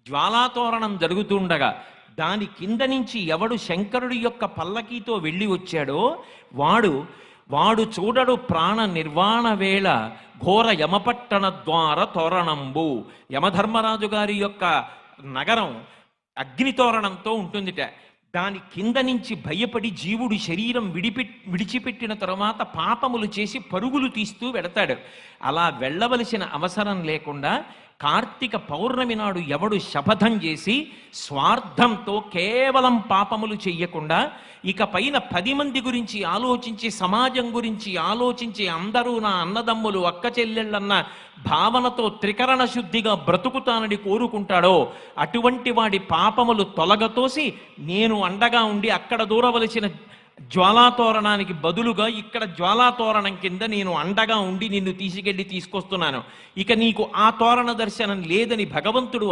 జ్వాలాతోరణం జరుగుతుండగా దాని కింద నుంచి ఎవడు శంకరుడి యొక్క పల్లకీతో వెళ్ళి వచ్చాడో వాడు వాడు చూడడు ప్రాణ నిర్వాణ వేళ ఘోర యమపట్టణ ద్వార తోరణంబు. యమధర్మరాజు గారి యొక్క నగరం అగ్నితోరణంతో ఉంటుందిట. దాని కింద నుంచి భయపడి జీవుడు శరీరం విడిచిపెట్టిన తర్వాత పాపములు చేసి పరుగులు తీస్తూ వెడతాడు. అలా వెళ్ళవలసిన అవసరం లేకుండా కార్తీక పౌర్ణమి నాడు ఎవడు శపథం చేసి స్వార్థంతో కేవలం పాపములు చెయ్యకుండా ఇక పైన 10 మంది గురించి ఆలోచించి సమాజం గురించి ఆలోచించి అందరూ నా అన్నదమ్ములు అక్క చెల్లెళ్ళన్న భావనతో త్రికరణ శుద్ధిగా బ్రతుకుతానని కోరుకుంటాడో అటువంటి వాడి పాపములు తొలగతోసి నేను అండగా ఉండి అక్కడ దూరవలసిన జ్వాలాతోరణానికి బదులుగా ఇక్కడ జ్వాలాతోరణం కింద నేను అండగా ఉండి నిన్ను తీసుకొస్తున్నాను. ఇక నీకు ఆ తోరణ దర్శనం లేదని భగవంతుడు